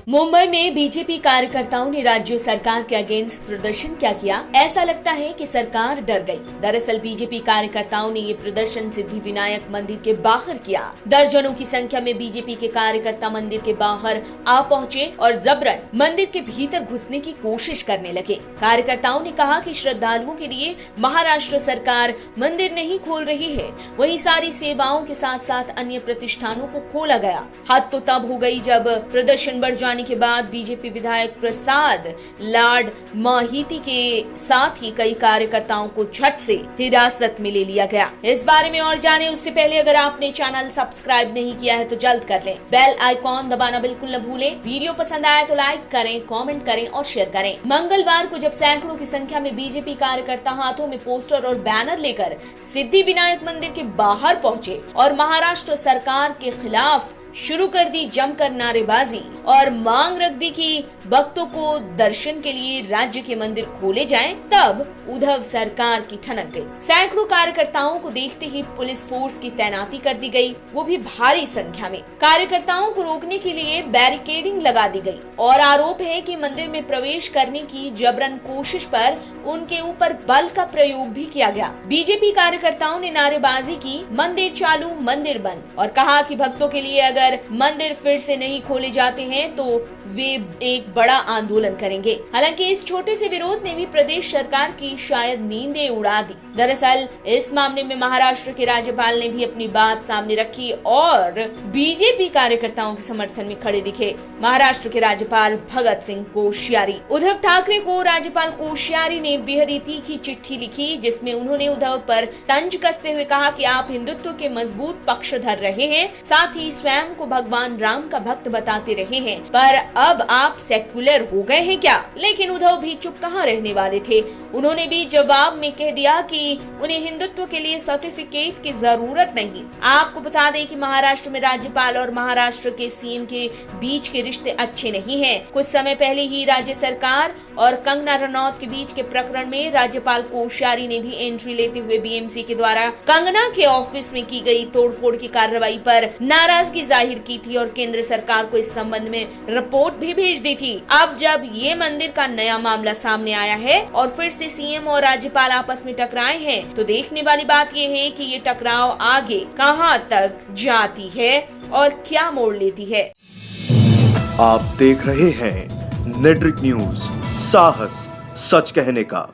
मुंबई में बीजेपी कार्यकर्ताओं ने राज्य सरकार के अगेंस्ट प्रदर्शन क्या किया? ऐसा लगता है कि सरकार डर गई। दरअसल बीजेपी कार्यकर्ताओं ने ये प्रदर्शन सिद्धि विनायक मंदिर के बाहर किया। दर्जनों की संख्या में बीजेपी के कार्यकर्ता मंदिर के बाहर आ पहुंचे और जबरन मंदिर के भीतर घुसने की कोशिश करने लगे। कार्यकर्ताओं ने कहा कि श्रद्धालुओं के लिए महाराष्ट्र सरकार मंदिर नहीं खोल रही है, वहीं सारी सेवाओं के साथ साथ अन्य प्रतिष्ठानों को खोला गया। हद तो तब हो गई जब प्रदर्शन बढ़ जाने के बाद बीजेपी विधायक प्रसाद लाड माहिती के साथ ही कई कार्यकर्ताओं को झट से हिरासत में ले लिया गया। इस बारे में और जाने उससे पहले अगर आपने चैनल सब्सक्राइब नहीं किया है तो जल्द कर लें। बेल आइकॉन दबाना बिल्कुल न भूलें। वीडियो पसंद आया तो लाइक करें, कमेंट करें और शेयर करें। मंगलवार को जब सैकड़ों की संख्या में बीजेपी कार्यकर्ता हाथों में पोस्टर और बैनर लेकर सिद्धि विनायक मंदिर के बाहर पहुंचे और महाराष्ट्र सरकार के खिलाफ शुरू कर दी जमकर नारेबाजी और मांग रख दी कि भक्तों को दर्शन के लिए राज्य के मंदिर खोले जाएं, तब उद्धव सरकार की ठनक गई। सैकड़ों कार्यकर्ताओं को देखते ही पुलिस फोर्स की तैनाती कर दी गई, वो भी भारी संख्या में। कार्यकर्ताओं को रोकने के लिए बैरिकेडिंग लगा दी गई और आरोप है कि मंदिर में प्रवेश करने की जबरन कोशिश पर उनके ऊपर बल का प्रयोग भी किया गया। बीजेपी कार्यकर्ताओं ने नारेबाजी की, मंदिर चालू मंदिर बंद, और कहा कि भक्तों के लिए अगर मंदिर फिर से नहीं खोले जाते हैं तो वे एक बड़ा आंदोलन करेंगे। हालांकि इस छोटे से विरोध ने भी प्रदेश सरकार की शायद नींदें उड़ा दी। दरअसल इस मामले में महाराष्ट्र के राज्यपाल ने भी अपनी बात सामने रखी और बीजेपी कार्यकर्ताओं के समर्थन में खड़े दिखे। महाराष्ट्र के राज्यपाल भगत सिंह कोश्यारी। उद्धव ठाकरे को राज्यपाल कोश्यारी ने बेहद ही तीखी चिट्ठी लिखी, जिसमें उन्होंने उद्धव पर तंज कसते हुए कहा कि आप हिंदुत्व के मजबूत पक्षधर रहे हैं, साथ ही स्वयं को भगवान राम का भक्त बताते रहे हैं, पर अब आप सेक्युलर हो गए हैं क्या? लेकिन उद्धव भी चुप कहाँ रहने वाले थे। उन्होंने भी जवाब में कह दिया कि उन्हें हिंदुत्व के लिए सर्टिफिकेट की जरूरत नहीं। आपको बता दें कि महाराष्ट्र में राज्यपाल और महाराष्ट्र के सीएम के बीच के रिश्ते अच्छे नहीं हैं। कुछ समय पहले ही राज्य सरकार और कंगना रनौत के बीच के प्रकरण में राज्यपाल कोश्यारी ने भी एंट्री लेते हुए बीएमसी के द्वारा कंगना के ऑफिस में की गई तोड़फोड़ की कार्रवाई पर नाराजगी जाहिर की थी और केंद्र सरकार को इस संबंध में रिपोर्ट भी भेज दी थी। अब जब ये मंदिर का नया मामला सामने आया है और फिर से सीएम और राज्यपाल आपस में टकराए हैं, तो देखने वाली बात ये है कि ये टकराव आगे कहां तक जाती है और क्या मोड़ लेती है। आप देख रहे हैं नेट्रिक न्यूज, साहस सच कहने का।